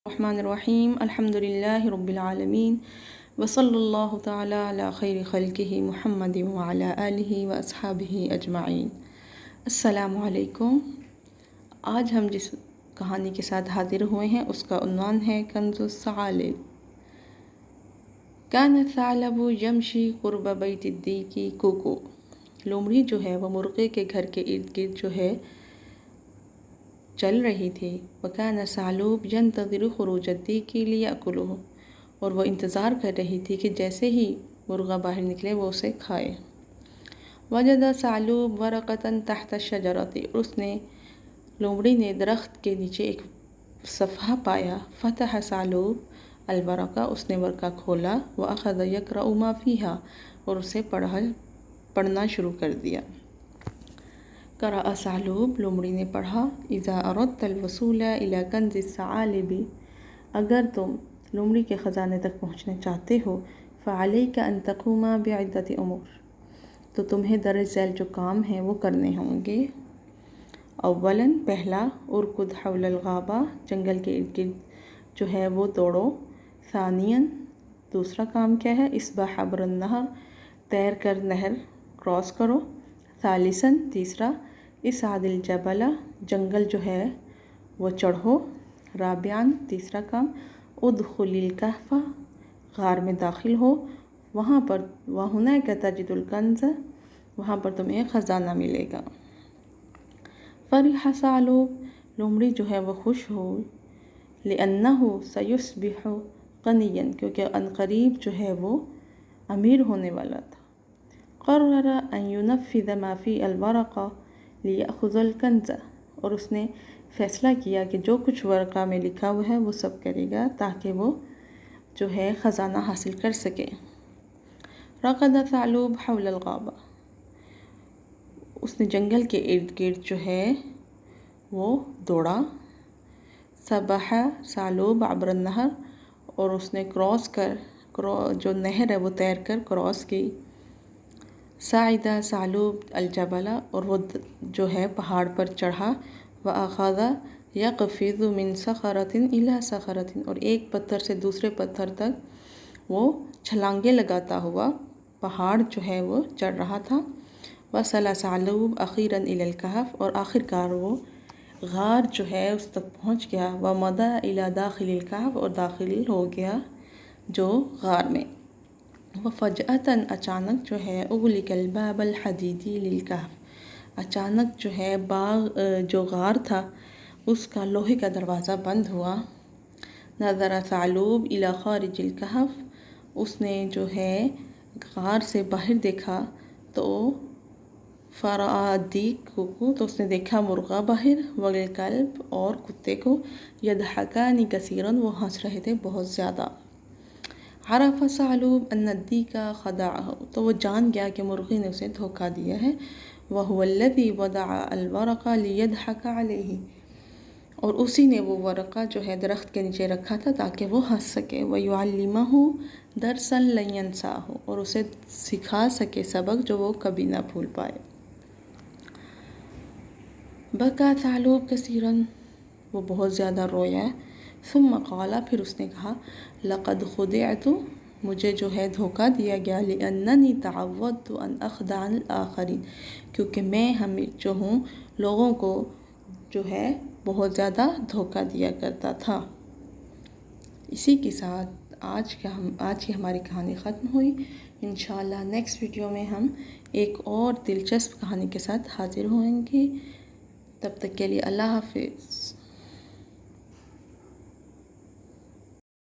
الرحمن الرحیم الحمد للہ رب العالمین وصلی اللہ تعالی علی خیر خلقہ محمد وعلی آلہ واصحابہ اجمعین۔ السلام علیکم۔ آج ہم جس کہانی کے ساتھ حاضر ہوئے ہیں اس کا عنوان ہے کنز الثعالب۔ کان الثعلب یمشی قرب بیت الدیک کوکو۔ لومڑی جو ہے وہ مرغے کے گھر کے ارد گرد جو ہے چل رہی تھی۔ وَكَانَ الثَّعْلَبُ يَنْتَظِرُ خُرُوجَ الدِّيكِ لِيَأْكُلَهُ، اور وہ انتظار کر رہی تھی کہ جیسے ہی مرغہ باہر نکلے وہ اسے کھائے۔ وَجَدَ الثَّعْلَبُ وَرَقَةً تَحْتَ الشَّجَرَةِ، اور اس نے لومڑی نے درخت کے نیچے ایک صفحہ پایا۔ فَتَحَ الثَّعْلَبُ الْوَرَقَ، اس نے ورقہ کھولا۔ وَأَخَذَ يَقْرَأُ مَا فِيهَا، اور اسے پڑھنا شروع کر دیا۔ قرأ الثعلب، لومڑی نے پڑھا۔ اذا اردت الوصول الى کنز الثعالب، اگر تم لومڑی کے خزانے تک پہنچنا چاہتے ہو، فعلیک ان تقوم بعدۃ امور، تو تمہیں درج ذیل جو کام ہیں وہ کرنے ہوں گے۔ اولاً، پہلا، ارکض حول الغابہ، جنگل کے ارد گرد جو ہے وہ دوڑو۔ ثانیاً، دوسرا کام کیا ہے؟ اسبح عبر النہر، تیر کر نہر کراس کرو۔ ثالثاً، تیسرا، اصعد الجبل، جنگل جو ہے وہ چڑھو۔ رابعاً، تیسرا کام، ادخل الکہف، غار میں داخل ہو، وہاں پر وہناک تجد الکنز، وہاں پر تمہیں خزانہ ملے گا۔ فرح الثعلب، لومڑی جو ہے وہ خوش ہو، لأنہ سیصبح غنیا، کیونکہ عنقریب جو ہے وہ امیر ہونے والا تھا۔ قرر ان ينفذ ما في الورقہ لیأخذ الکنز، اور اس نے فیصلہ کیا کہ جو کچھ ورقہ میں لکھا ہوا ہے وہ سب کرے گا تاکہ وہ جو ہے خزانہ حاصل کر سکے۔ رقد الثعلب حول الغابہ، اس نے جنگل کے ارد گرد جو ہے وہ دوڑا۔ سبح الثعلب عبر النہر، اور اس نے جو نہر ہے وہ تیر کر کراس کی۔ صعد الثعلب الجبل، اور وہ جو ہے پہاڑ پر چڑھا۔ وأخذ يقفز من صخرة إلى صخرة، اور ایک پتھر سے دوسرے پتھر تک وہ چھلانگیں لگاتا ہوا پہاڑ جو ہے وہ چڑھ رہا تھا۔ وصل الثعلب أخيرا إلى الكهف، اور آخرکار وہ غار جو ہے اس تک پہنچ گیا۔ ومضى إلى داخل الكهف، اور داخل ہو گیا جو غار میں۔ وفجأة، اچانک جو ہے، اغلق الباب الحدیدی للکہف، اچانک جو ہے جو غار تھا اس کا لوہے کا دروازہ بند ہوا۔ نظر الثعلب الى خارج الکہف، اس نے جو ہے غار سے باہر دیکھا تو فرأى الدیک کوکو، تو اس نے دیکھا مرغہ باہر، والکلب، اور کتے کو، یضحکان کثیرا، وہ ہنس رہے تھے بہت زیادہ۔ عرف الثعلب ان الدیک خدعہ، تو وہ جان گیا کہ مرغی نے اسے دھوکہ دیا ہے۔ وهو الذی وضع الورق لیضحک علیہ، اور اسی نے وہ ورقہ جو ہے درخت کے نیچے رکھا تھا تاکہ وہ ہنس سکے۔ ویعلمہ درسا لن ینساہ، اور اسے سکھا سکے سبق جو وہ کبھی نہ بھول پائے۔ بکا الثعلب کثیرا، وہ بہت زیادہ رویا۔ ثم قال، پھر اس نے کہا، لقد خدعت، مجھے جو ہے دھوکہ دیا گیا، لأننی تعودت ان اخدع الآخرین، کیونکہ میں جو ہوں لوگوں کو جو ہے بہت زیادہ دھوکہ دیا کرتا تھا۔ اسی کے ساتھ آج کی ہماری کہانی ختم ہوئی۔ انشاءاللہ نیکسٹ ویڈیو میں ہم ایک اور دلچسپ کہانی کے ساتھ حاضر ہوئیں گے۔ تب تک کے لیے اللہ حافظ۔